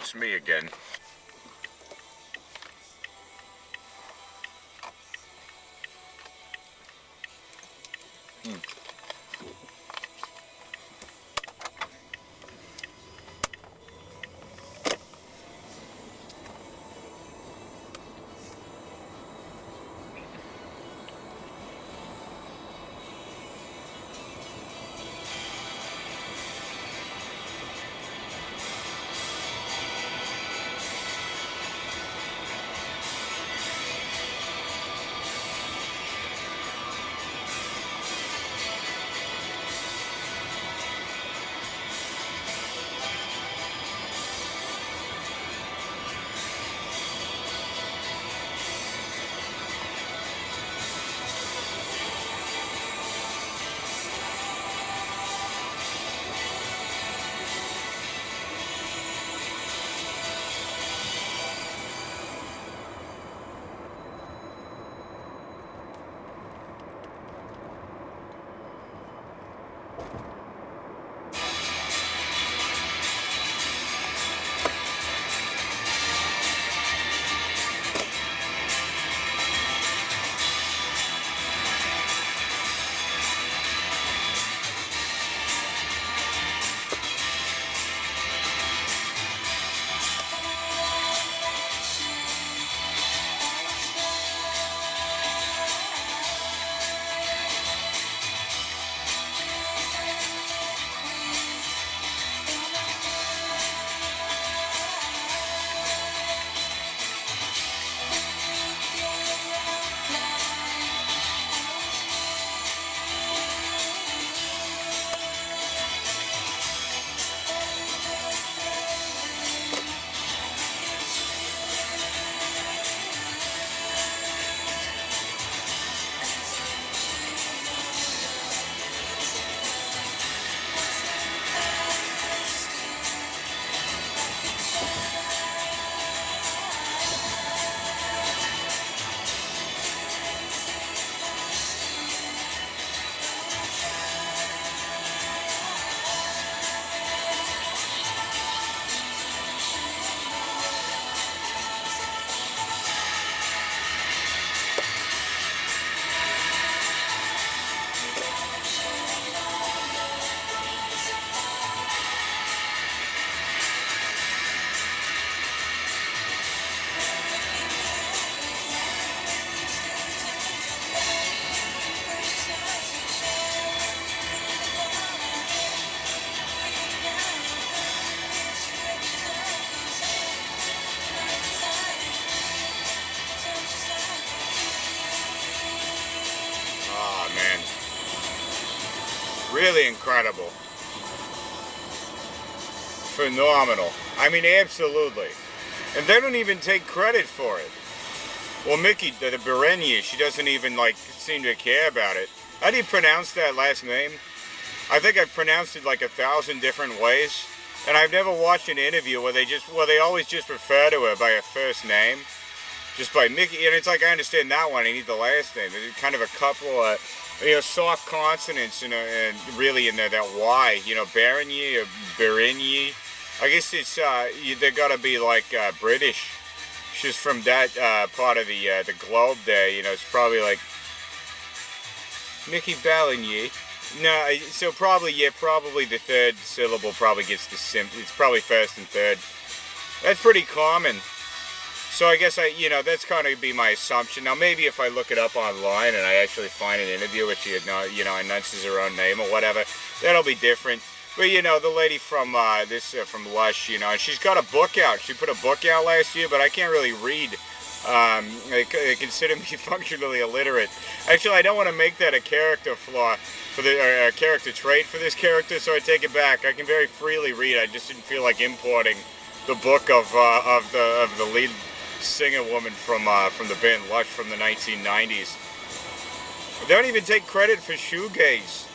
just me again. Really incredible. Phenomenal. I mean, absolutely. And they don't even take credit for it. Well, Mickey, the Berenier, she doesn't even, like, seem to care about it. How do you pronounce that last name? I think I've pronounced it like 1,000 different ways. And I've never watched an interview where they always just refer to her by her first name. Just by Mickey. And it's like, I understand that one, I need the last name. There's kind of a couple of, soft consonants and really in there, that Y, Berenier or Berenier. I guess it's, they gotta be like British. She's from that part of the globe there, it's probably like Mickey Balinier. No, so probably the third syllable probably gets the it's probably first and third. That's pretty common. So I guess that's kind of be my assumption. Now maybe if I look it up online and I actually find an interview where she announces her own name or whatever, that'll be different. But the lady from from Lush, and she's got a book out. She put a book out last year, but I can't really read. They consider me functionally illiterate. Actually, I don't want to make that a character flaw or a character trait for this character, so I take it back. I can very freely read. I just didn't feel like importing the book of the lead singer woman from the band Lush from the 1990s. They don't even take credit for shoegaze.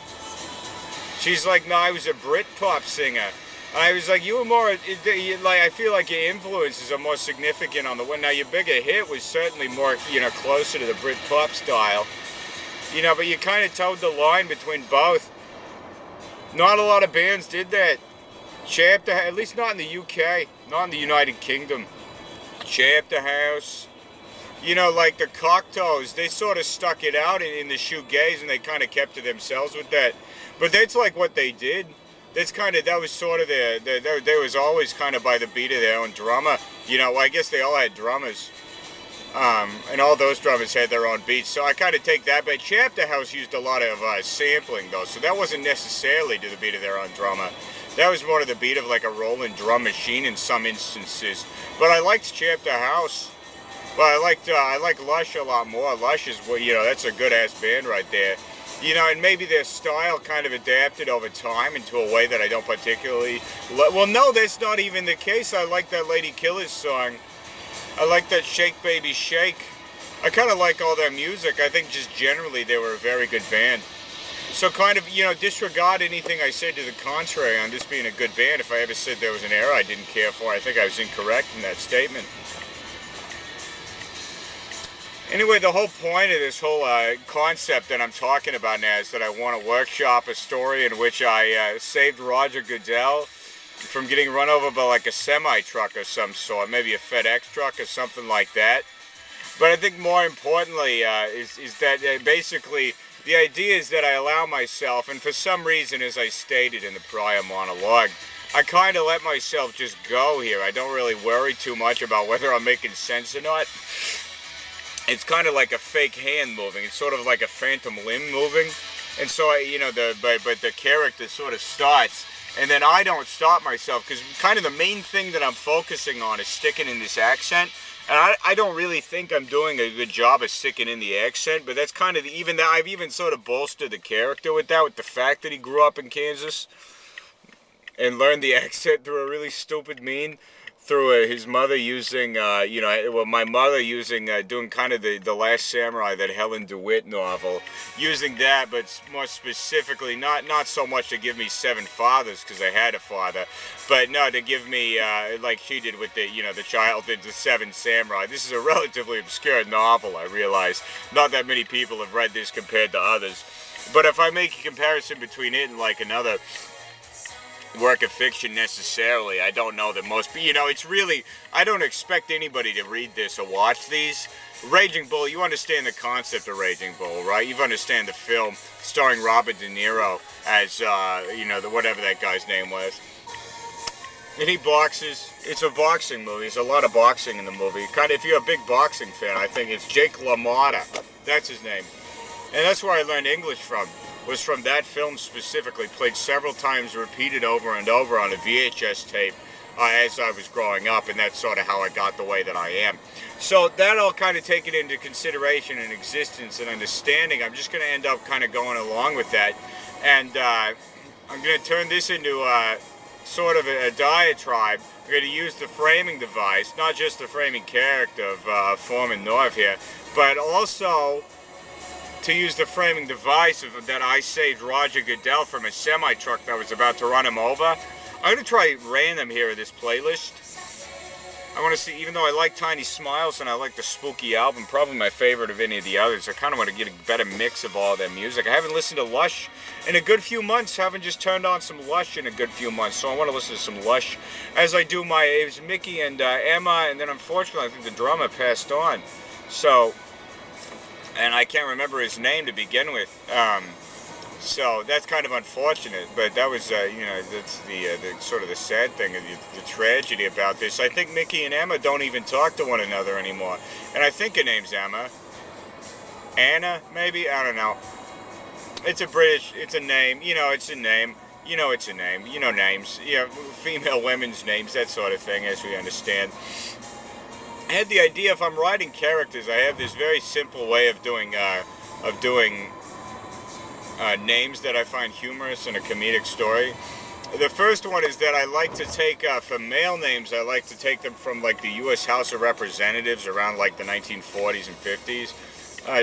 She's like, no, I was a Britpop singer. And I was like, you were more, I feel like your influences are more significant on the one. Now, your bigger hit was certainly more, closer to the Britpop style. But you kind of towed the line between both. Not a lot of bands did that. Chapter, at least not in the UK, not in the United Kingdom. Chapter House. You know, like the Cocteaus, they sort of stuck it out in the shoegaze, and they kind of kept to themselves with that. But that's like what they did. That's kind of, that was sort of they was always kind of by the beat of their own drummer. You know, I guess they all had drummers. And all those drummers had their own beats. So I kind of take that. But Chapter House used a lot of sampling, though. So that wasn't necessarily to the beat of their own drummer. That was more to the beat of like a rolling drum machine in some instances. But I liked Chapter House. But I like Lush a lot more. Lush is, you know, that's a good ass band right there. You know, and maybe their style kind of adapted over time into a way that I don't particularly. Well, no, that's not even the case. I like that Lady Killers song. I like that Shake Baby Shake. I kind of like all their music. I think just generally they were a very good band. So kind of, you know, disregard anything I said to the contrary on this being a good band. If I ever said there was an error I didn't care for, I think I was incorrect in that statement. Anyway, the whole point of this whole concept that I'm talking about now is that I want to workshop a story in which I saved Roger Goodell from getting run over by like a semi-truck or some sort, maybe a FedEx truck or something like that. But I think more importantly is that basically the idea is that I allow myself, and for some reason, as I stated in the prior monologue, I kind of let myself just go here. I don't really worry too much about whether I'm making sense or not. It's kind of like a fake hand moving. It's sort of like a phantom limb moving. And so, you know, but the character sort of starts. And then I don't stop myself, because kind of the main thing that I'm focusing on is sticking in this accent. And I don't really think I'm doing a good job of sticking in the accent, but that's kind of, even that I've even sort of bolstered the character with that, with the fact that he grew up in Kansas and learned the accent through a really stupid mean. Through his mother using, you know, well, my mother using, doing kind of the Last Samurai, that Helen DeWitt novel, using that, but more specifically, not so much to give me 7 fathers, because I had a father, but no, to give me, like she did with the, you know, the child did the 7 Samurai. This is a relatively obscure novel, I realize. Not that many people have read this compared to others. But if I make a comparison between it and like another work of fiction necessarily, I don't know that most, you know, it's really, I don't expect anybody to read this or watch these. Raging Bull, you understand the concept of Raging Bull, right? You understand the film starring Robert De Niro as, you know, whatever that guy's name was. And he boxes. It's a boxing movie. There's a lot of boxing in the movie. Kind of, if you're a big boxing fan, I think it's Jake LaMotta. That's his name. And that's where I learned English from. Was from that film specifically, played several times, repeated over and over on a VHS tape as I was growing up, and that's sort of how I got the way that I am. So that all kind of taken into consideration and existence and understanding, I'm just going to end up kind of going along with that, and I'm going to turn this into sort of a diatribe. I'm going to use the framing device, not just the framing character of Foreman North here, but also to use the framing device that I saved Roger Goodell from a semi-truck that was about to run him over. I'm going to try random here in this playlist. I want to see, even though I like Tiny Smiles and I like the Spooky album, probably my favorite of any of the others, I kind of want to get a better mix of all their music. I haven't listened to Lush in a good few months, haven't just turned on some Lush in a good few months, so I want to listen to some Lush as I do my, it was Mickey and Emma, and then unfortunately I think the drummer passed on. So, and I can't remember his name to begin with, so that's kind of unfortunate. But that was, you know, that's the sort of the sad thing, the tragedy about this. I think Mickey and Emma don't even talk to one another anymore, and I think her name's Emma, Anna, maybe, I don't know. It's a British, it's a name, you know, it's a name. You know, it's a name. You know names. You know, female, women's names, that sort of thing, as we understand. I had the idea, if I'm writing characters, I have this very simple way of doing names that I find humorous in a comedic story. The first one is that I like to take, for male names, I like to take them from like the U.S. House of Representatives around like the 1940s and 50s.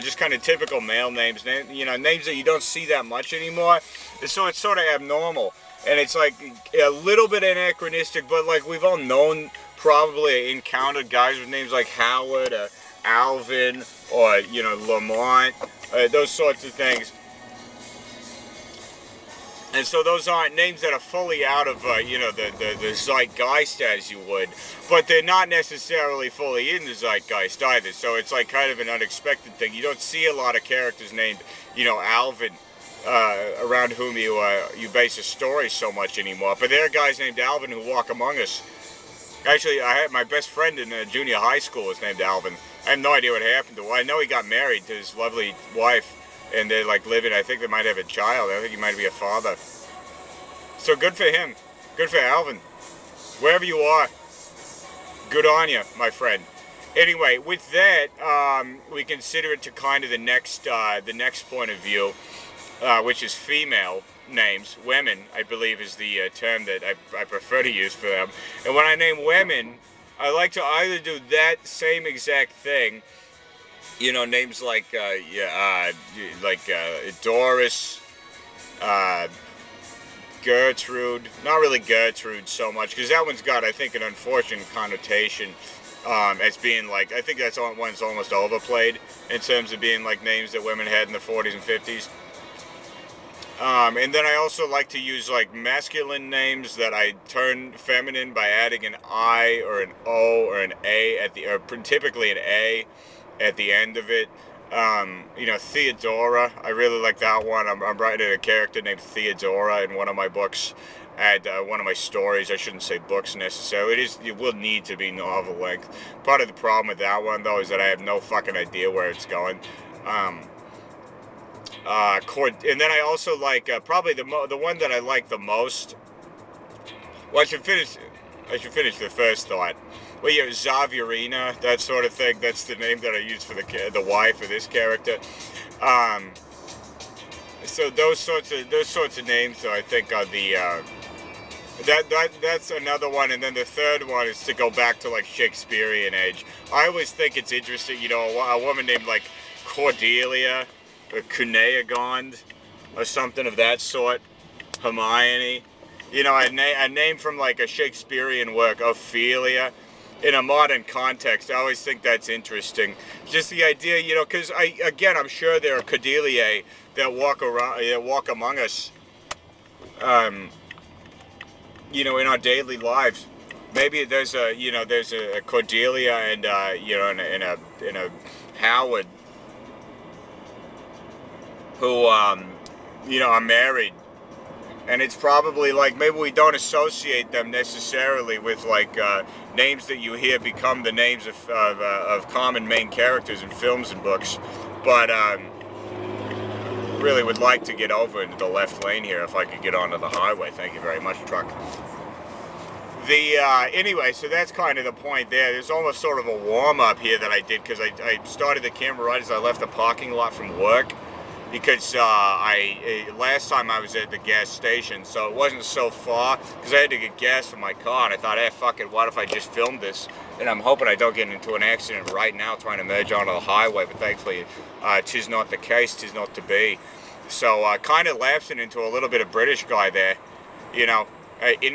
Just kind of typical male names, you know, names that you don't see that much anymore. So it's sort of abnormal. And it's like a little bit anachronistic, but like we've all known, probably encountered guys with names like Howard or Alvin or, you know, Lamont, those sorts of things. And so those aren't names that are fully out of, the zeitgeist, as you would. But they're not necessarily fully in the zeitgeist either. So it's like kind of an unexpected thing. You don't see a lot of characters named, Alvin, around whom you base a story so much anymore. But there are guys named Alvin who walk among us. Actually, I had my best friend in junior high school was named Alvin. I have no idea what happened to him. I know he got married to his lovely wife. And they're like living, I think they might have a child. I think he might be a father. So good for him. Good for Alvin. Wherever you are, good on you, my friend. Anyway, with that, we consider it to kind of the next point of view, which is female names. Women, I believe, is the term that I prefer to use for them. And when I name women, I like to either do that same exact thing, names like Doris, Gertrude. Not really Gertrude so much, because that one's got, I think, an unfortunate connotation as being like, I think that's one's almost overplayed in terms of being like names that women had in the 40s and 50s. And then I also like to use like masculine names that I turn feminine by adding an I or an O or an A or typically an A at the end of it. Theodora, I really like that one. I'm writing a character named Theodora in one of my books, and one of my stories. I shouldn't say books necessarily. It will need to be novel length. Part of the problem with that one, though, is that I have no fucking idea where it's going. And then I also like probably the one that I like the most. Well, I should finish the first thought. Well, yeah, Xavierina, that sort of thing. That's the name that I use for the wife of this character. So those sorts of names, so I think are the that's another one. And then the third one is to go back to like Shakespearean age. I always think it's interesting, a woman named like Cordelia or Cunegonde or something of that sort. Hermione, a name from like a Shakespearean work, Ophelia. In a modern context, I always think that's interesting. Just the idea, because I'm sure there are Cordelia that walk among us, in our daily lives. Maybe there's a Cordelia and in a Howard who are married. And it's probably like, maybe we don't associate them necessarily with like names that you hear become the names of common main characters in films and books. But really would like to get over into the left lane here if I could get onto the highway. Thank you very much, truck. Anyway, so that's kind of the point there. There's almost sort of a warm-up here that I did, because I started the camera right as I left the parking lot from work. Because last time I was at the gas station, so it wasn't so far, because I had to get gas for my car, and I thought, hey, fuck it, what if I just filmed this? And I'm hoping I don't get into an accident right now trying to merge onto the highway, but thankfully, 'tis not the case, 'tis not to be. So, kind of lapsing into a little bit of British guy there, in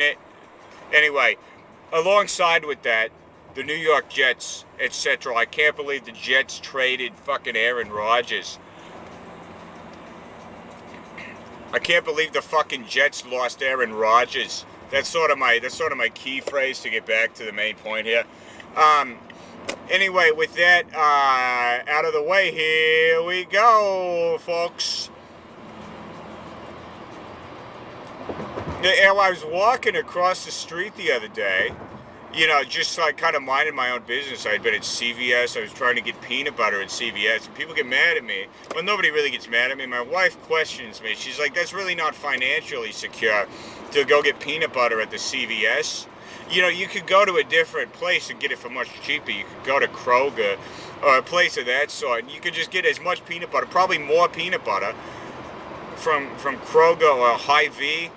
it. Anyway, alongside with that, the New York Jets, etc. I can't believe the Jets traded fucking Aaron Rodgers. I can't believe the fucking Jets lost Aaron Rodgers. That's sort of my key phrase to get back to the main point here. Anyway, with that out of the way, here we go, folks. I was walking across the street the other day, just like kind of minding my own business. I'd been at CVS. I was trying to get peanut butter at CVS, and people get mad at me. Well, nobody really gets mad at me. My wife questions me. She's like, that's really not financially secure to go get peanut butter at the CVS. You could go to a different place and get it for much cheaper. You could go to Kroger or a place of that sort, and you could just get as much peanut butter, probably more peanut butter, from Kroger or Hy-Vee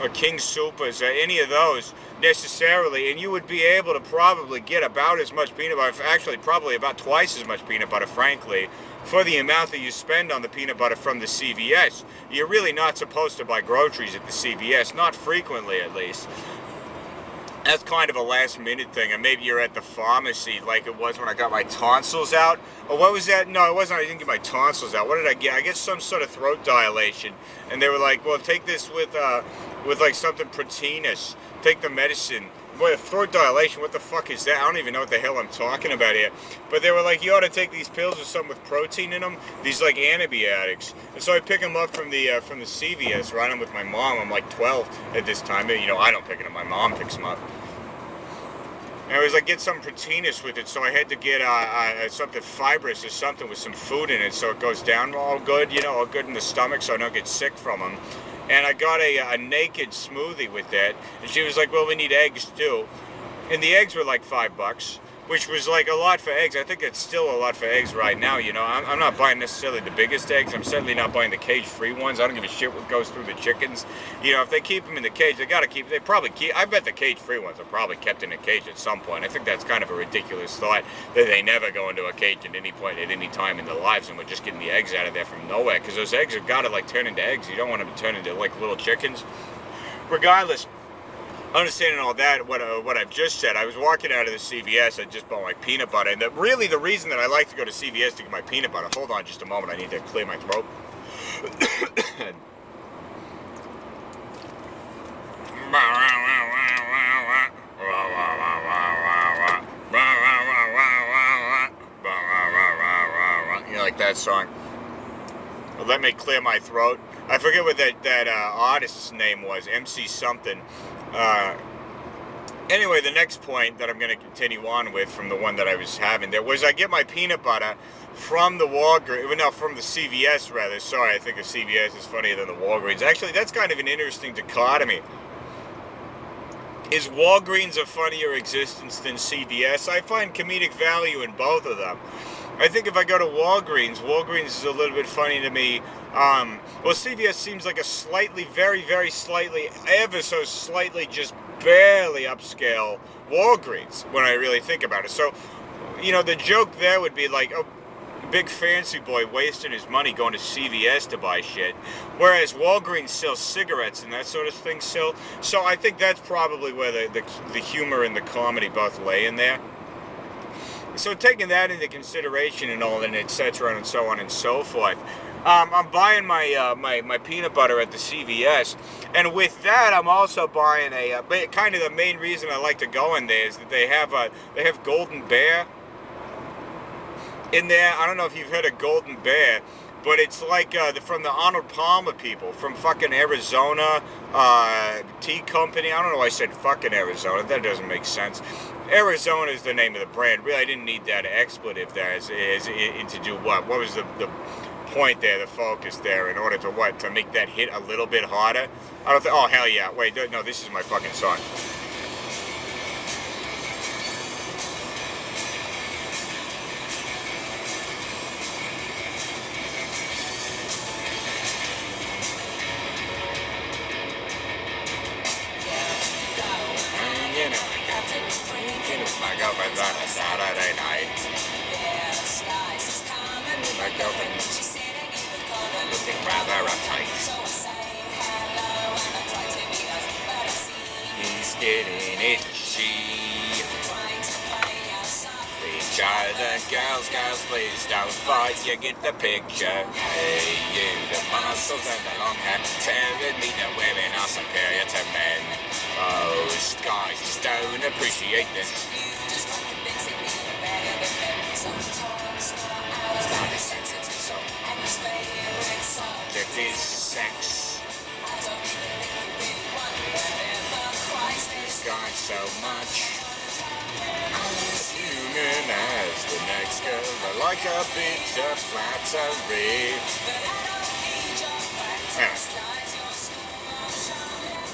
or King Soopers or any of those necessarily, and you would be able to probably get about as much peanut butter, actually probably about twice as much peanut butter, frankly, for the amount that you spend on the peanut butter from the CVS. You're really not supposed to buy groceries at the CVS, not frequently at least. That's kind of a last minute thing, and maybe you're at the pharmacy like it was when I got my tonsils out. Or what was that? No, it wasn't. I didn't get my tonsils out. What did I get? I get some sort of throat dilation, and they were like, "Well, take this with like something proteinous. Take the medicine." Boy, throat dilation, what the fuck is that? I don't even know what the hell I'm talking about here. But they were like, you ought to take these pills with something with protein in them, these like antibiotics. And so I pick them up from the CVS, right? I'm with my mom. I'm like 12 at this time. You know, I don't pick them up. My mom picks them up. And I was like, get something proteinous with it, so I had to get something fibrous or something with some food in it, so it goes down all good, you know, all good in the stomach, so I don't get sick from them. And I got a naked smoothie with that, and she was like, well, we need eggs too. And the eggs were like $5, which was like a lot for eggs. I think it's still a lot for eggs right now, you know. I'm not buying necessarily the biggest eggs. I'm certainly not buying the cage-free ones. I don't give a shit what goes through the chickens. You know, if they keep them in the cage, they probably keep, I bet the cage-free ones are probably kept in a cage at some point. I think that's kind of a ridiculous thought, that they never go into a cage at any point, at any time in their lives, and we're just getting the eggs out of there from nowhere, because those eggs have got to like turn into eggs. You don't want them to turn into like little chickens. Regardless, understanding all that, what I've just said, I was walking out of the CVS. I just bought my peanut butter, and really the reason that I like to go to CVS to get my peanut butter. Hold on, just a moment. I need to clear my throat. You like that song? Well, let me clear my throat. I forget what that artist's name was. MC something. Anyway, the next point that I'm going to continue on with from the one that I was having there was I get my peanut butter from the Walgreens, no, from the CVS rather. Sorry, I think the CVS is funnier than the Walgreens. Actually, that's kind of an interesting dichotomy. Is Walgreens a funnier existence than CVS? I find comedic value in both of them. I think if I go to Walgreens is a little bit funny to me. Well, CVS seems like a slightly, very, very slightly, ever so slightly, just barely upscale Walgreens when I really think about it. So, you know, the joke there would be like, a big fancy boy wasting his money going to CVS to buy shit, whereas Walgreens sells cigarettes and that sort of thing still. So I think that's probably where the humor and the comedy both lay in there. So taking that into consideration and all, and etc. and so on and so forth, I'm buying my peanut butter at the CVS, and with that I'm also buying kind of the main reason I like to go in there is that they have Golden Bear in there. I don't know if you've heard of Golden Bear, but it's like from the Arnold Palmer people from fucking Arizona tea company. I don't know why I said fucking Arizona. That doesn't make sense. Arizona is the name of the brand. Really, I didn't need that expletive there to do what? What was the point there, the focus there, in order to what? To make that hit a little bit harder? I don't think, oh, hell yeah. Wait, no, this is my fucking song. My girlfriend's on a Saturday night. My girlfriend's looking rather uptight. He's getting itchy. Each other, girls, please don't fight. You get the picture. Hey, you, the muscles and the long hair, telling me that women are superior to men. Most guys just don't appreciate this. Subject is sex. These guys so much. As human as the next girl, I like a bitch of flattery.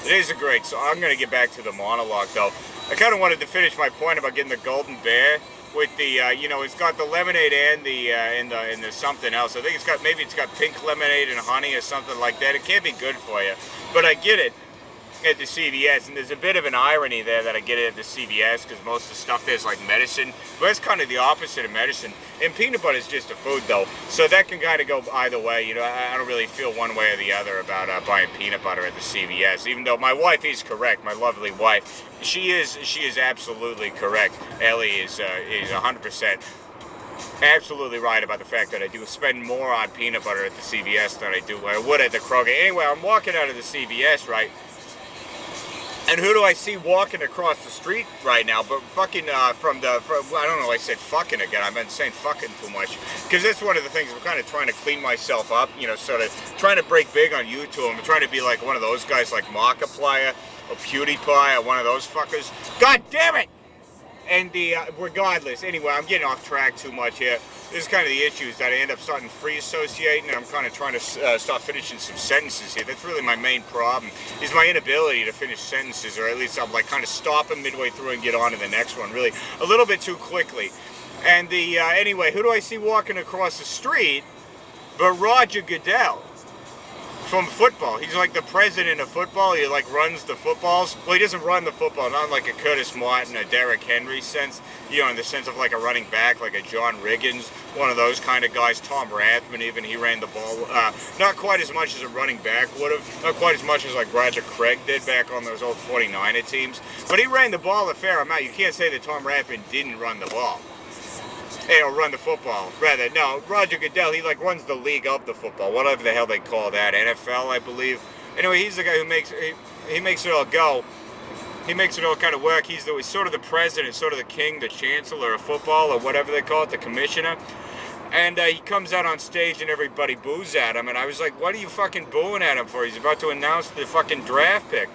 It is a great song. I'm going to get back to the monologue though. I kind of wanted to finish my point about getting the Golden Bear with the, you know, it's got the lemonade and the something else. I think maybe it's got pink lemonade and honey or something like that. It can't be good for you, but I get it. at the CVS, and there's a bit of an irony there that I get it at the CVS because most of the stuff there's like medicine, but it's kind of the opposite of medicine. And peanut butter is just a food though, so that can kind of go either way. You know, I don't really feel one way or the other about buying peanut butter at the CVS, even though my wife is correct, my lovely wife. She is absolutely correct. Ellie is 100% absolutely right about the fact that I do spend more on peanut butter at the CVS than I would at the Kroger. Anyway, I'm walking out of the CVS, right? And who do I see walking across the street right now? But fucking I don't know, I said fucking again. I've been saying fucking too much. Because that's one of the things I'm kind of trying to clean myself up, you know, sort of trying to break big on YouTube. I'm trying to be like one of those guys like Markiplier or PewDiePie or one of those fuckers. God damn it! And regardless, anyway, I'm getting off track too much here. This is kind of the issue, is that I end up starting free associating, and I'm kind of trying to start finishing some sentences here. That's really my main problem, is my inability to finish sentences, or at least I'm like kind of stopping midway through and get on to the next one, really a little bit too quickly. And anyway, who do I see walking across the street but Roger Goodell from football? He's like the president of football. He like runs the footballs. Well, he doesn't run the football, not like a Curtis Martin or Derrick Henry sense, you know, in the sense of like a running back, like a John Riggins, one of those kind of guys. Tom Rathman, even, he ran the ball, not quite as much as a running back would have, not quite as much as like Roger Craig did back on those old 49er teams, but he ran the ball a fair amount. You can't say that Tom Rathman didn't run the ball. Or run the football, rather. No, Roger Goodell, he like runs the league of the football, whatever the hell they call that, NFL, I believe. Anyway, he's the guy who makes it all go. He makes it all kind of work. He's sort of the president, sort of the king, the chancellor of football, or whatever they call it, the commissioner. And he comes out on stage and everybody boos at him. And I was like, what are you fucking booing at him for? He's about to announce the fucking draft pick.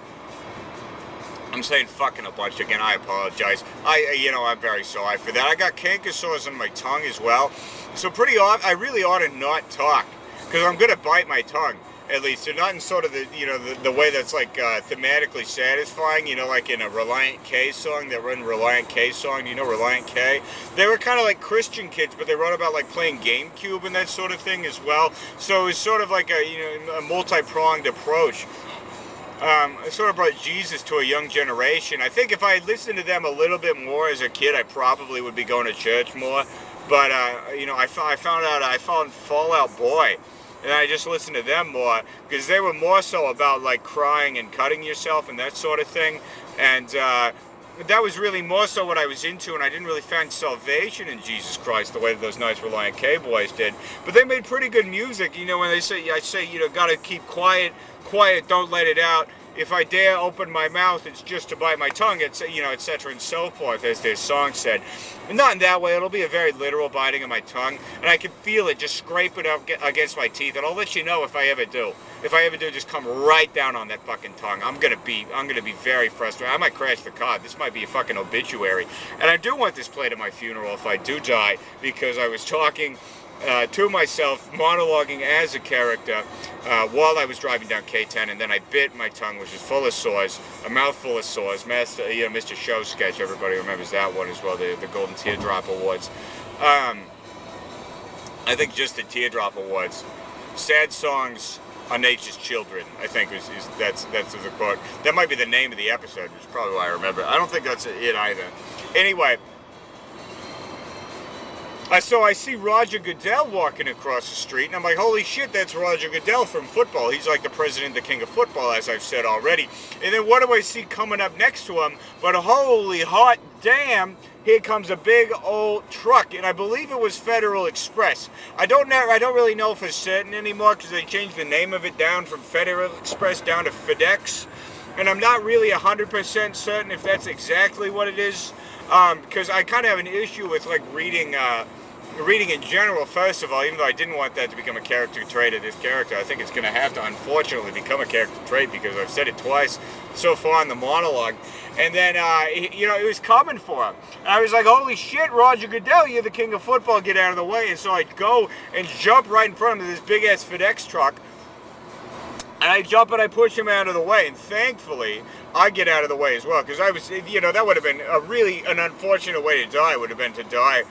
I'm saying fucking a bunch again. I apologize. I'm very sorry for that. I got canker sores on my tongue as well. So I really ought to not talk, because I'm going to bite my tongue, at least. So not in sort of the way that's like thematically satisfying, you know, like in a Reliant K song. They run Reliant K song. Do you know Reliant K? They were kind of like Christian kids, but they wrote about like playing GameCube and that sort of thing as well. So it was sort of like a multi-pronged approach. It sort of brought Jesus to a young generation. I think if I had listened to them a little bit more as a kid, I probably would be going to church more. But, I found Fall Out Boy, and I just listened to them more, because they were more so about, like, crying and cutting yourself and that sort of thing. And that was really more so what I was into, and I didn't really find salvation in Jesus Christ the way that those nice Reliant K boys did. But they made pretty good music, you know, when I say, gotta keep quiet, don't let it out. If I dare open my mouth, it's just to bite my tongue, etc. and so forth, as their song said. And not in that way. It'll be a very literal biting of my tongue, and I can feel it just scraping up against my teeth. And I'll let you know if I ever do. If I ever do, just come right down on that fucking tongue. I'm gonna be very frustrated. I might crash the car. This might be a fucking obituary. And I do want this played at my funeral if I do die, because I was talking to myself, monologuing as a character while I was driving down K-10, and then I bit my tongue, which is full of sores, a mouthful of sores. Mr. Show sketch, everybody remembers that one as well, the Golden Teardrop Awards. I think just the Teardrop Awards. Sad songs are nature's children, I think that's the quote. That might be the name of the episode, which is probably why I remember. I don't think that's it either. Anyway. So I see Roger Goodell walking across the street, and I'm like, holy shit, that's Roger Goodell from football. He's like the president, the king of football, as I've said already. And then what do I see coming up next to him? But holy hot damn, here comes a big old truck, and I believe it was Federal Express. I don't really know for certain anymore, because they changed the name of it down from Federal Express down to FedEx. And I'm not really 100% certain if that's exactly what it is, because I kind of have an issue with like reading in general, first of all, even though I didn't want that to become a character trait of this character. I think it's going to have to, unfortunately, become a character trait, because I've said it twice so far in the monologue. And then, it was coming for him. And I was like, holy shit, Roger Goodell, you're the king of football, get out of the way. And so I'd go and jump right in front of this big-ass FedEx truck. And I jump and I push him out of the way. And thankfully, I get out of the way as well. Because I was, that would have been an unfortunate way to die, would have been to die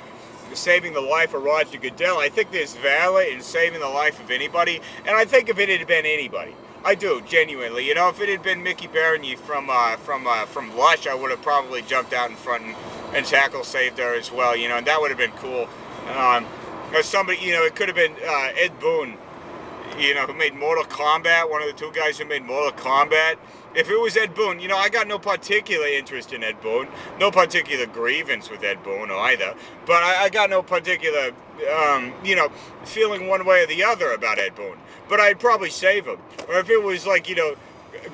saving the life of Roger Goodell. I think there's valor in saving the life of anybody, and I think if it had been anybody, I do, genuinely. You know, if it had been Mickey Bernier from Lush, I would have probably jumped out in front and tackle saved her as well. You know, and that would have been cool. Or somebody, you know, it could have been Ed Boon, you know, who made Mortal Kombat, one of the two guys who made Mortal Kombat. If it was Ed Boon, you know, I got no particular interest in Ed Boon, no particular grievance with Ed Boon either, but I got no particular, you know, feeling one way or the other about Ed Boon. But I'd probably save him. Or if it was like, you know,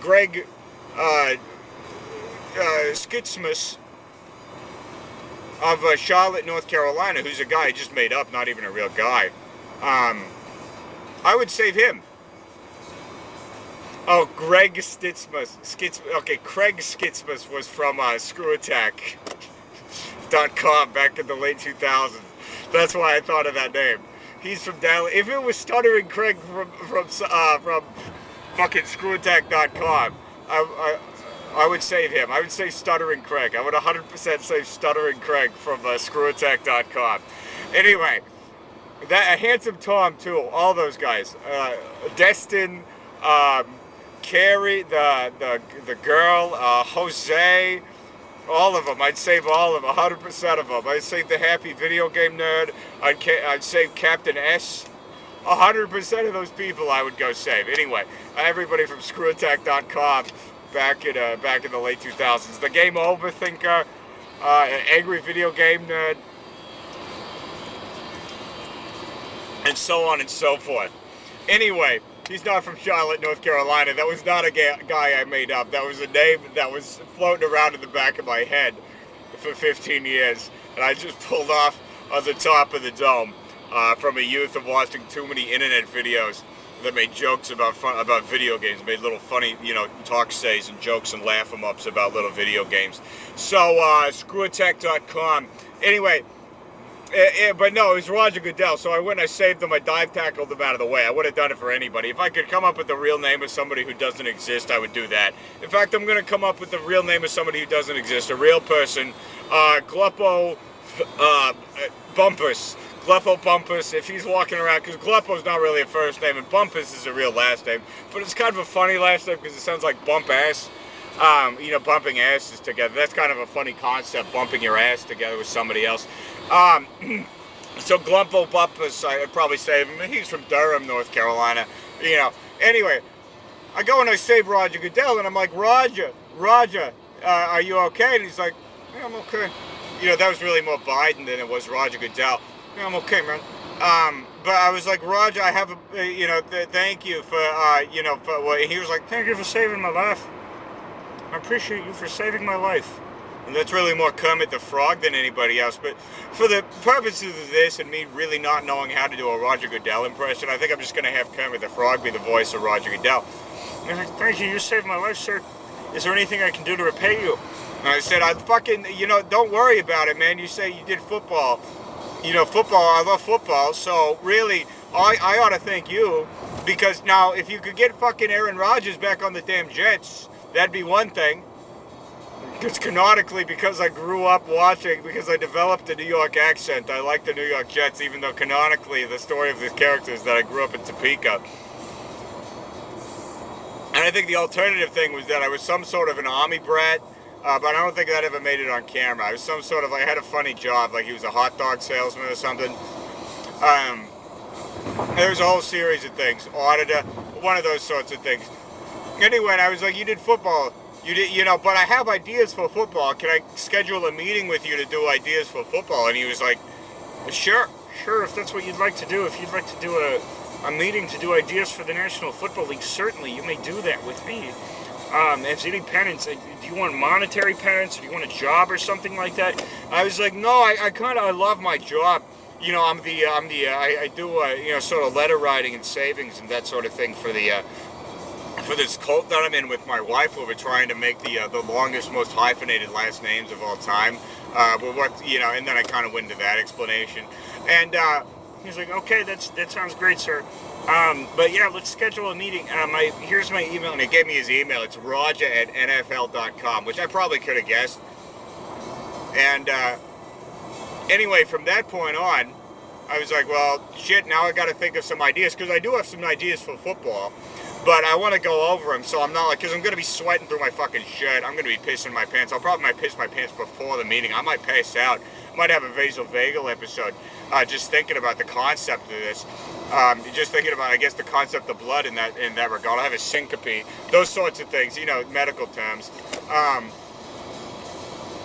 Greg Skitsmas of Charlotte, North Carolina, who's a guy I just made up, not even a real guy, I would save him. Oh, Greg Stitzmas. Okay, Craig Skitsmas was from ScrewAttack.com back in the late 2000s. That's why I thought of that name. He's from Dallas. If it was Stuttering Craig from fucking ScrewAttack.com, I would save him. I would save Stuttering Craig. I would 100% save Stuttering Craig from ScrewAttack.com. Anyway, that Handsome Tom too. All those guys. Destin. Carrie, the girl, Jose, all of them. I'd save all of them, 100% of them. I'd save the Happy Video Game Nerd. I'd save Captain S. 100% of those people I would go save. Anyway, everybody from ScrewAttack.com back in the late 2000s. The Game Over Thinker, Angry Video Game Nerd, and so on and so forth. Anyway. He's not from Charlotte, North Carolina. That was not a guy I made up. That was a name that was floating around in the back of my head for 15 years. And I just pulled off on the top of the dome from a youth of watching too many internet videos that made jokes about video games, made little funny, you know, talk says and jokes and laugh 'em ups about little video games. So, ScrewAttack.com. Anyway, but no, it was Roger Goodell, so I went and I saved him, I dive tackled him out of the way. I would have done it for anybody. If I could come up with the real name of somebody who doesn't exist, I would do that. In fact, I'm going to come up with the real name of somebody who doesn't exist, a real person, Gleppo Bumpus. Gleppo Bumpus, if he's walking around, because Gleppo's not really a first name, and Bumpus is a real last name, but it's kind of a funny last name because it sounds like bump ass. You know, bumping asses together. That's kind of a funny concept, bumping your ass together with somebody else. So Glumpo Bumpus, I'd probably save him. He's from Durham, North Carolina. You know. Anyway, I go and I save Roger Goodell, and I'm like, Roger, are you okay? And he's like, yeah, I'm okay. You know, that was really more Biden than it was Roger Goodell. Yeah, I'm okay, man. But I was like, Roger, I have a, you know, thank you for, you know, for what. He was like, thank you for saving my life. I appreciate you for saving my life. And that's really more Kermit the Frog than anybody else. But for the purposes of this and me really not knowing how to do a Roger Goodell impression, I think I'm just going to have Kermit the Frog be the voice of Roger Goodell. And I was like, thank you, you saved my life, sir. Is there anything I can do to repay you? And I said, I fucking, you know, don't worry about it, man. You say you did football. You know, football, I love football. So really, I ought to thank you. Because now, if you could get fucking Aaron Rodgers back on the damn Jets, that'd be one thing. Because canonically, because I grew up watching, because I developed a New York accent, I like the New York Jets, even though canonically the story of this character is that I grew up in Topeka. And I think the alternative thing was that I was some sort of an army brat, but I don't think that ever made it on camera. I was some sort of, I had a funny job, like he was a hot dog salesman or something. There was a whole series of things, auditor, one of those sorts of things. Anyway, and I was like, you did football. You did, you know, but I have ideas for football. Can I schedule a meeting with you to do ideas for football? And he was like, sure, if that's what you'd like to do. If you'd like to do a meeting to do ideas for the National Football League, certainly you may do that with me. As any penance, do you want monetary penance? Or do you want a job or something like that? I was like, no, I love my job. You know, I do, you know, sort of letter writing and savings and that sort of thing for the, for this cult that I'm in with my wife, where we're trying to make the longest, most hyphenated last names of all time. But what, you know, and then I kind of went into that explanation. And he's like, okay, that sounds great, sir. But yeah, let's schedule a meeting. Here's my email, and he gave me his email. It's roger@nfl.com, which I probably could have guessed. And anyway, from that point on, I was like, well, shit, now I got to think of some ideas, because I do have some ideas for football. But I want to go over him, so I'm not like, because I'm going to be sweating through my fucking shirt. I'm going to be pissing my pants. I'll probably might piss my pants before the meeting. I might pass out. I might have a vasovagal episode. Just thinking about the concept of this. Just thinking about, I guess, the concept of blood in that regard. I'll have a syncope. Those sorts of things, you know, medical terms.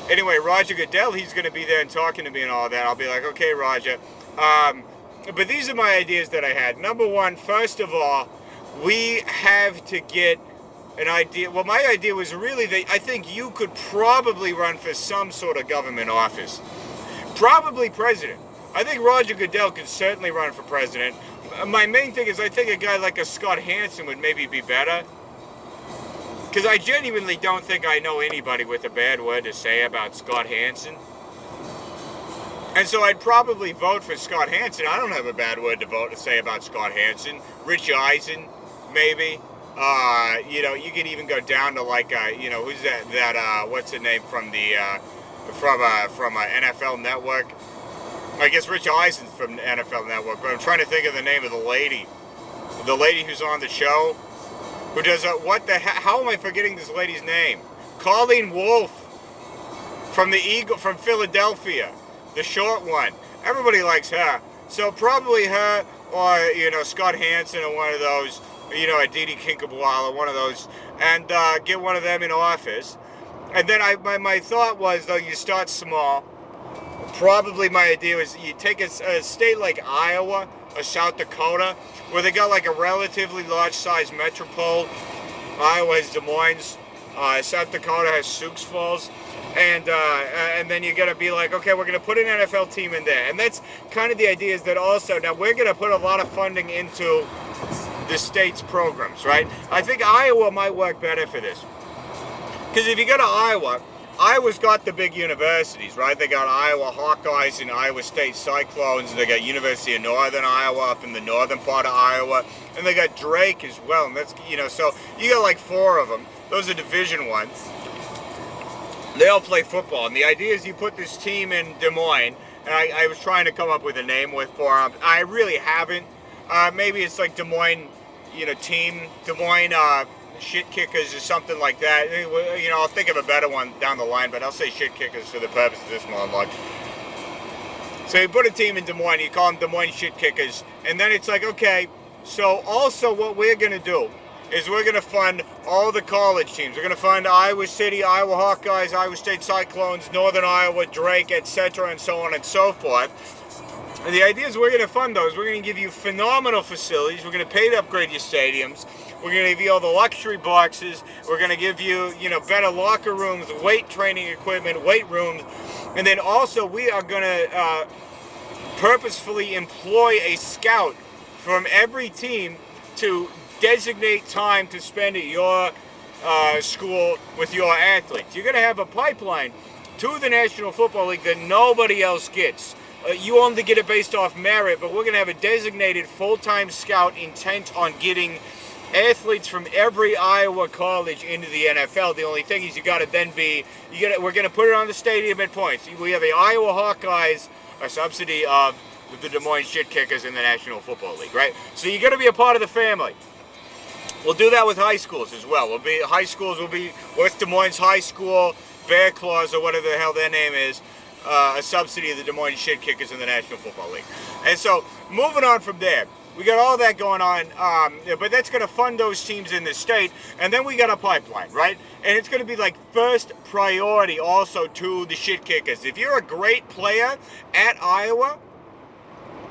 Anyway, Roger Goodell, he's going to be there and talking to me and all that. I'll be like, okay, Roger. But these are my ideas that I had. Number one, first of all, we have to get an idea. Well, my idea was really that I think you could probably run for some sort of government office. Probably president. I think Roger Goodell could certainly run for president. My main thing is I think a guy like a Scott Hansen would maybe be better. Because I genuinely don't think I know anybody with a bad word to say about Scott Hansen. And so I'd probably vote for Scott Hansen. I don't have a bad word to say about Scott Hansen. Rich Eisen, maybe. You know, you could even go down to like, you know, who's that what's the name from the, from NFL Network? I guess Rich Eisen's from NFL Network, but I'm trying to think of the name of the lady. The lady who's on the show, who does, how am I forgetting this lady's name? Colleen Wolfe from from Philadelphia. The short one. Everybody likes her. So probably her or, you know, Scott Hansen or one of those, you know, Aditi Kinkabwala, one of those, and get one of them in office. And then my thought was, though, you start small. Probably my idea was you take a state like Iowa or South Dakota, where they got like a relatively large-sized metropole. Iowa has Des Moines. South Dakota has Sioux Falls. And then you're going to be like, okay, we're going to put an NFL team in there. And that's kind of the idea, is that also, now we're going to put a lot of funding into the state's programs, right? I think Iowa might work better for this. Because if you go to Iowa, Iowa's got the big universities, right? They got Iowa Hawkeyes and Iowa State Cyclones. They got University of Northern Iowa up in the northern part of Iowa. And they got Drake as well. And that's, you know, so you got like 4 of them. Those are Division Ones. They all play football. And the idea is you put this team in Des Moines. And I was trying to come up with a name for them. I really haven't. Maybe it's like Des Moines, you know, team. Des Moines Shit Kickers or something like that. You know, I'll think of a better one down the line, but I'll say Shit Kickers for the purpose of this monologue. So you put a team in Des Moines, you call them Des Moines Shit Kickers, and then it's like, okay, so also what we're going to do is we're going to fund all the college teams. We're going to fund Iowa City, Iowa Hawkeyes, Iowa State Cyclones, Northern Iowa, Drake, etc., and so on and so forth. And the idea is we're going to fund those. We're going to give you phenomenal facilities. We're going to pay to upgrade your stadiums. We're going to give you all the luxury boxes. We're going to give you, you know, better locker rooms, weight training equipment, weight rooms. And then also we are going to purposefully employ a scout from every team to designate time to spend at your school with your athletes. You're going to have a pipeline to the National Football League that nobody else gets. You only get it based off merit, but we're going to have a designated full-time scout intent on getting athletes from every Iowa college into the NFL. The only thing is you got to then be, we're going to put it on the stadium at points. We have the Iowa Hawkeyes, a subsidy of the Des Moines Shit Kickers in the National Football League, right? So you're going to be a part of the family. We'll do that with high schools as well. High schools will be West Des Moines High School, Bear Claws, or whatever the hell their name is. A subsidy of the Des Moines Shit Kickers in the National Football League. And so, moving on from there, we got all that going on, but that's going to fund those teams in the state, and then we got a pipeline, right? And it's going to be like first priority also to the Shit Kickers. If you're a great player at Iowa,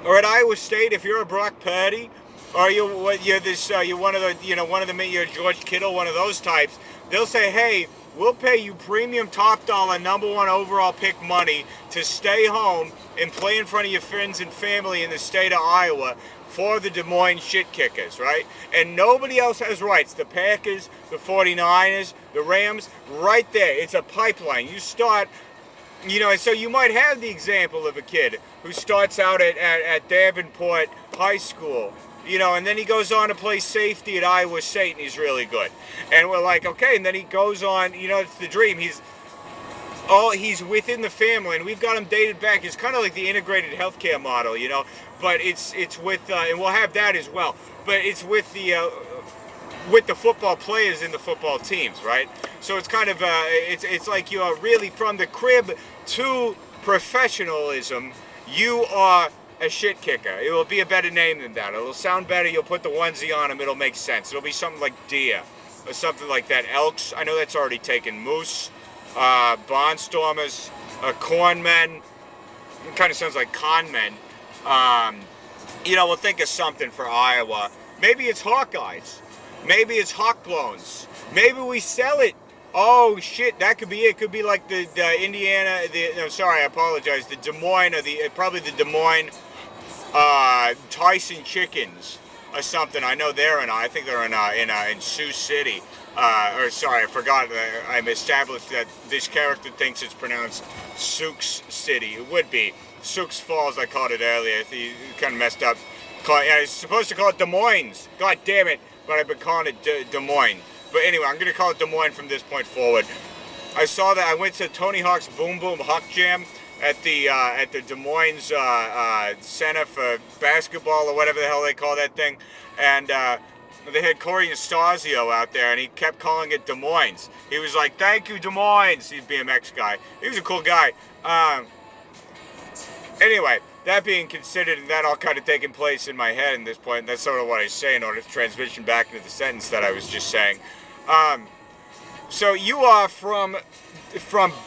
or at Iowa State, if you're a Brock Purdy, or you're one of the, you're George Kittle, one of those types, they'll say, hey, we'll pay you premium top dollar #1 overall pick money to stay home and play in front of your friends and family in the state of Iowa for the Des Moines Shit Kickers, right? And nobody else has rights. The Packers, the 49ers, the Rams, right there. It's a pipeline. You start, you know, so you might have the example of a kid who starts out at Davenport High School, you know, and then he goes on to play safety at Iowa State, and he's really good. And we're like, okay, and then he goes on, you know, it's the dream. He's within the family, and we've got him dated back. It's kind of like the integrated healthcare model, you know, but it's with, and we'll have that as well, but it's with the with the football players in the football teams, right? So it's kind of it's like you're really from the crib to professionalism. You are a shit kicker. It will be a better name than that. It'll sound better. You'll put the onesie on them. It'll make sense. It'll be something like deer or something like that. Elks. I know that's already taken. Moose, barnstormers, cornmen. It kind of sounds like con men. You know, we'll think of something for Iowa. Maybe it's Hawkeyes. Maybe it's Hawkloans. Maybe we sell it. Oh shit, that could be it. Could be like the Indiana. No, sorry, I apologize. The Des Moines or probably the Des Moines Tyson Chickens or something. I know they're in. I think they're in Sioux City. Or sorry, I forgot. I'm established that this character thinks it's pronounced Sioux City. It would be Sioux Falls. I called it earlier. You kind of messed up. I was supposed to call it Des Moines. God damn it! But I've been calling it Des Moines. But anyway, I'm gonna call it Des Moines from this point forward. I saw that. I went to Tony Hawk's Boom Boom Hawk Jam at the Des Moines Center for Basketball or whatever the hell they call that thing, and they had Corey Anastasio out there, and he kept calling it Des Moines. He was like, "Thank you, Des Moines." He's a BMX guy. He was a cool guy. Anyway, that being considered, and that all kind of taking place in my head at this point, that's sort of what I say in order to transition back into the sentence that I was just saying. So you are from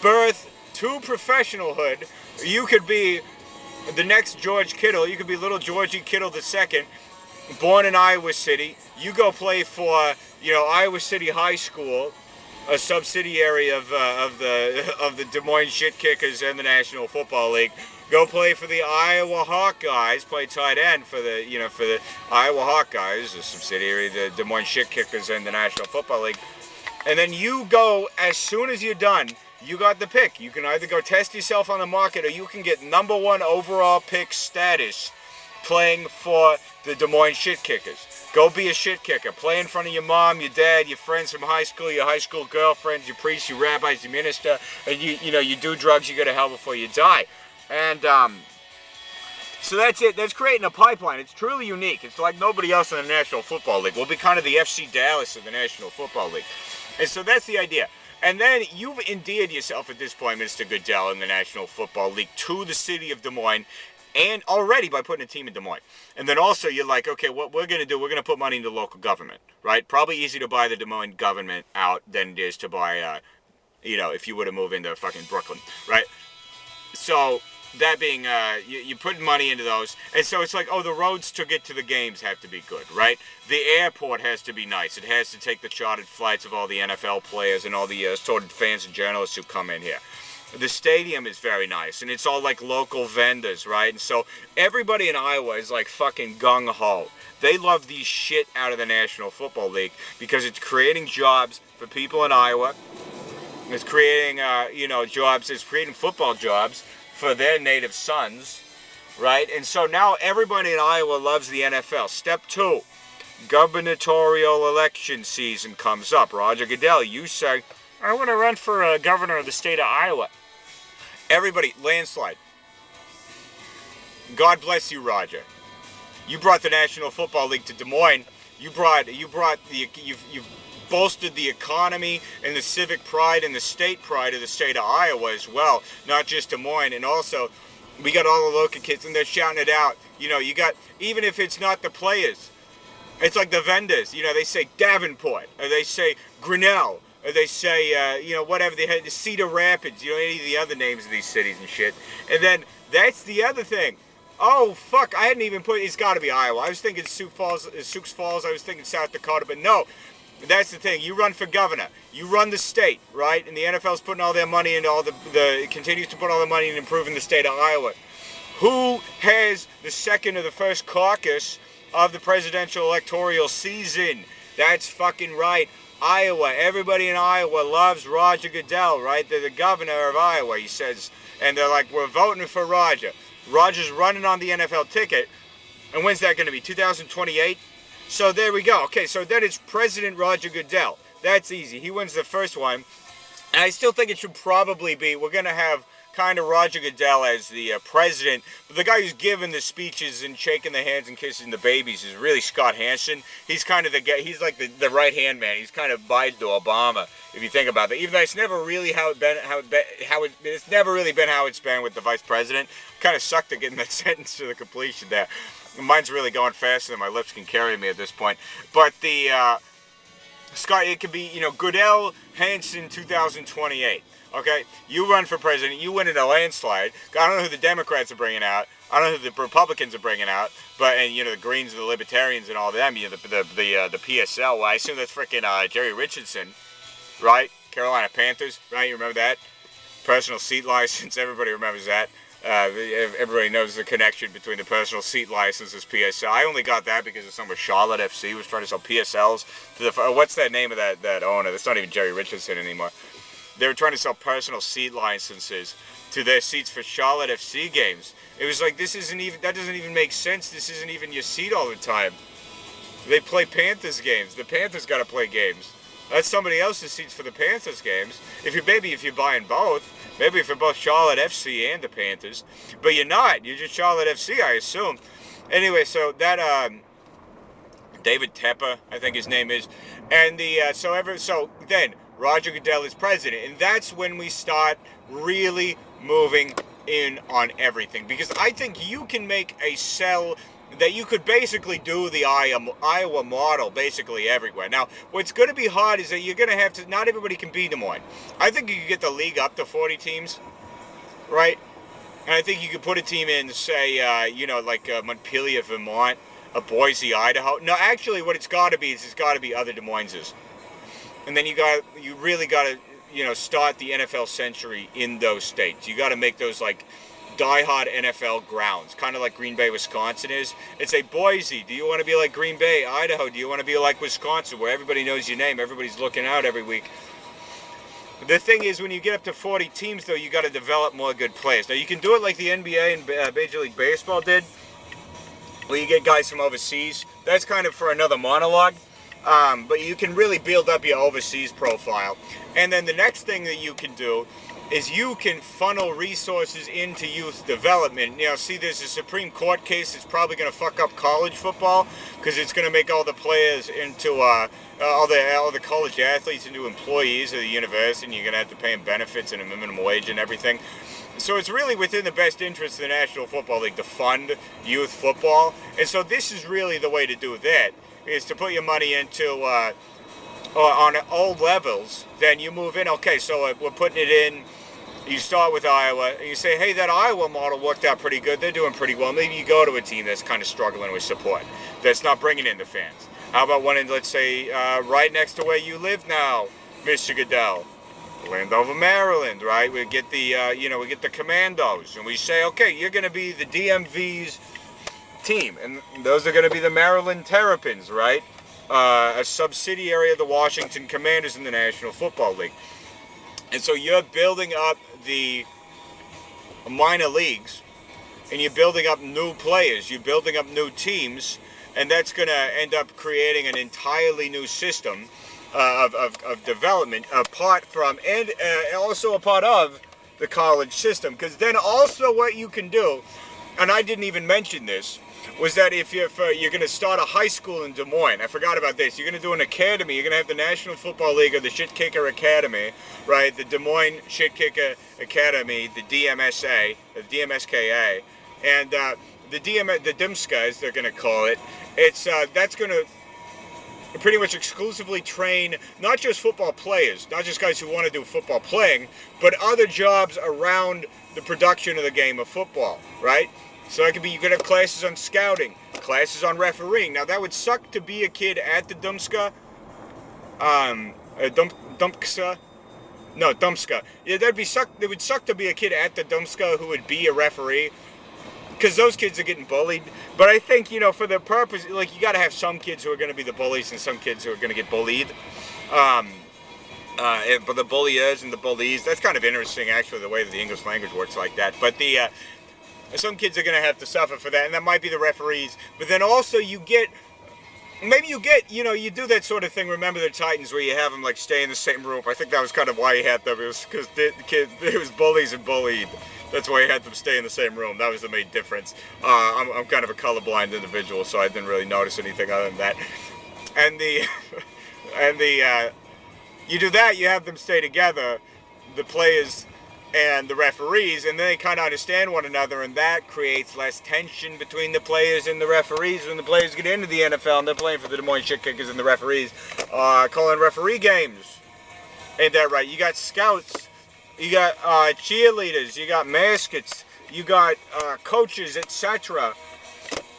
birth to professionalhood. You could be the next George Kittle. You could be little Georgie Kittle II, born in Iowa City. You go play for, you know, Iowa City High School, a subsidiary of the Des Moines Shit Kickers and the National Football League. Go play for the Iowa Hawkeyes. Play tight end for the Iowa Hawkeyes, a subsidiary of the Des Moines Shit Kickers and the National Football League. And then you go, as soon as you're done, you got the pick. You can either go test yourself on the market, or you can get #1 overall pick status playing for the Des Moines Shit Kickers. Go be a shit kicker. Play in front of your mom, your dad, your friends from high school, your high school girlfriends, your priests, your rabbis, your minister, and you do drugs, you go to hell before you die. And so that's it. That's creating a pipeline. It's truly unique. It's like nobody else in the National Football League. We'll be kind of the FC Dallas of the National Football League. And so that's the idea. And then you've endeared yourself at this point, Mr. Goodell, in the National Football League to the city of Des Moines, and already by putting a team in Des Moines. And then also you're like, okay, what we're going to do, we're going to put money into local government, right? Probably easier to buy the Des Moines government out than it is to buy, if you were to move into fucking Brooklyn, right? So that being, you put money into those, and so it's like, oh, the roads to get to the games have to be good, right? The airport has to be nice. It has to take the chartered flights of all the NFL players and all the assorted fans and journalists who come in here. The stadium is very nice, and it's all like local vendors, right? And so everybody in Iowa is like fucking gung-ho. They love the shit out of the National Football League because it's creating jobs for people in Iowa. It's creating, jobs. It's creating football jobs for their native sons, right? And so now everybody in Iowa loves the NFL. Step 2, gubernatorial election season comes up. Roger Goodell, you say, I want to run for governor of the state of Iowa. Everybody, landslide. God bless you, Roger. You brought the National Football League to Des Moines. You've bolstered the economy and the civic pride and the state pride of the state of Iowa as well, not just Des Moines. And also, we got all the local kids, and they're shouting it out. You got, even if it's not the players, it's like the vendors. They say Davenport, or they say Grinnell, or they say, whatever they had, Cedar Rapids, any of the other names of these cities and shit. And then that's the other thing. Oh, fuck, I hadn't even it's got to be Iowa. I was thinking Sioux Falls, I was thinking South Dakota, but no. That's the thing. You run for governor. You run the state, right? And the NFL's putting all their money into continues to put all the money in improving the state of Iowa. Who has the second or the first caucus of the presidential electoral season? That's fucking right. Iowa. Everybody in Iowa loves Roger Goodell, right? They're the governor of Iowa, he says. And they're like, we're voting for Roger. Roger's running on the NFL ticket. And when's that going to be? 2028? So there we go. Okay, so that is President Roger Goodell. That's easy. He wins the first one. And I still think it should probably be, we're going to have kind of Roger Goodell as the president, but the guy who's giving the speeches and shaking the hands and kissing the babies is really Scott Hansen. He's kind of the guy. He's like the right hand man. He's kind of Biden to Obama, if you think about that. Even though it's never really it's never really been how it's been with the vice president. Kind of sucked at getting that sentence to the completion there. Mine's really going faster than my lips can carry me at this point. But the Scott, it could be, Goodell, Hansen, 2028. Okay, you run for president, you win in a landslide. I don't know who the Democrats are bringing out. I don't know who the Republicans are bringing out. But the Greens, the Libertarians, and all them. The PSL. Well, I assume that's freaking Jerry Richardson, right? Carolina Panthers, right? You remember that? Personal seat license. Everybody remembers that. Everybody knows the connection between the personal seat licenses, PSL. I only got that because of someone Charlotte FC was trying to sell PSLs to the. What's that name of that owner? That's not even Jerry Richardson anymore. They were trying to sell personal seat licenses to their seats for Charlotte FC games. It was like, that doesn't even make sense. This isn't even your seat all the time. They play Panthers games. The Panthers got to play games. That's somebody else's seats for the Panthers games. If you're buying both. Maybe for both Charlotte FC and the Panthers. But you're not. You're just Charlotte FC, I assume. Anyway, so that, David Tepper, I think his name is. And so then Roger Goodell is president. And that's when we start really moving in on everything. Because I think you can make a sell that you could basically do the Iowa model basically everywhere. Now, what's going to be hard is that you're going to have to, not everybody can be Des Moines. I think you could get the league up to 40 teams, right? And I think you could put a team in, say, like Montpelier, Vermont, a Boise, Idaho. No, actually, what it's got to be is it's got to be other Des Moineses. And then you really got to, start the NFL century in those states. You got to make those like die-hard NFL grounds, kind of like Green Bay, Wisconsin is. It's a Boise. Do you want to be like Green Bay, Idaho? Do you want to be like Wisconsin, where everybody knows your name, everybody's looking out every week? The thing is, when you get up to 40 teams, though, you got to develop more good players. Now, you can do it like the NBA and Major League Baseball did, where you get guys from overseas. That's kind of for another monologue. But you can really build up your overseas profile. And then the next thing that you can do is you can funnel resources into youth development. See, there's a Supreme Court case that's probably going to fuck up college football because it's going to make all the players into all the college athletes into employees of the university, and you're going to have to pay them benefits and a minimum wage and everything. So it's really within the best interest of the National Football League to fund youth football. And so this is really the way to do that, is to put your money into on all levels. Then you move in. Okay, so we're putting it in. You start with Iowa, and you say, hey, that Iowa model worked out pretty good. They're doing pretty well. Maybe you go to a team that's kind of struggling with support, that's not bringing in the fans. How about one in, let's say, right next to where you live now, Mr. Goodell, Landover, Maryland, right? We get the, we get the Commandos, and we say, okay, you're going to be the DMV's team, and those are going to be the Maryland Terrapins, right? A subsidiary of the Washington Commanders in the National Football League. And so you're building up the minor leagues, and you're building up new players, you're building up new teams, and that's going to end up creating an entirely new system of development, apart from, and also a part of the college system. Because then also what you can do, and I didn't even mention this, was that if you're going to start a high school in Des Moines, I forgot about this, you're going to do an academy, you're going to have the National Football League or the Shit Kicker Academy, right, the Des Moines Shit Kicker Academy, the DMSA, the DMSKA, and the DMSKA, as they're going to call it. It's that's going to pretty much exclusively train not just football players, not just guys who want to do football playing, but other jobs around the production of the game of football, right? So it could be, you could have classes on scouting, classes on refereeing. Now that would suck to be a kid at the Dumpska. Yeah, it would suck to be a kid at the Dumpska who would be a referee, because those kids are getting bullied. But I think, for the purpose, like, you got to have some kids who are going to be the bullies and some kids who are going to get bullied. But the bulliers and the bullies, that's kind of interesting, actually, the way that the English language works like that. But some kids are going to have to suffer for that, and that might be the referees. But then also you get maybe you get, you do that sort of thing. Remember the Titans where you have them like stay in the same room. I think that was kind of why he had them. It was because the kids, it was bullies and bullied. That's why he had them stay in the same room. That was the main difference. I'm kind of a colorblind individual, so I didn't really notice anything other than that. And you do that, you have them stay together, the players and the referees, and then they kind of understand one another, and that creates less tension between the players and the referees. When the players get into the NFL and they're playing for the Des Moines Shit Kickers and the referees, calling referee games. Ain't that right? You got scouts, you got cheerleaders, you got mascots, you got coaches, etc.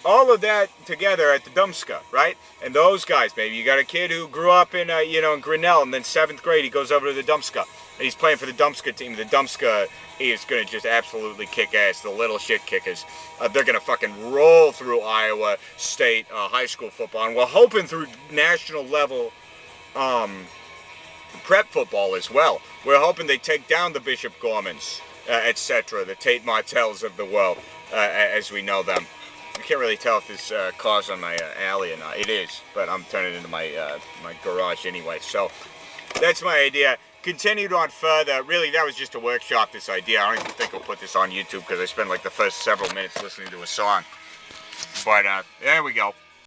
All of that together at the Dumpska, right? And those guys, maybe you got a kid who grew up in, in Grinnell, and then 7th grade he goes over to the Dumpska, and he's playing for the Dumpska team. The Dumpska is going to just absolutely kick ass. The Little Shit Kickers, they're going to fucking roll through Iowa State high school football, and we're hoping through national level prep football as well. We're hoping they take down the Bishop Gormans, etc., the Tate Martells of the world, as we know them. I can't really tell if this car's on my alley or not. It is, but I'm turning into my my garage anyway. So that's my idea. Continued on further. Really, that was just a workshop, this idea. I don't even think I'll put this on YouTube because I spent like the first several minutes listening to a song. But there we go.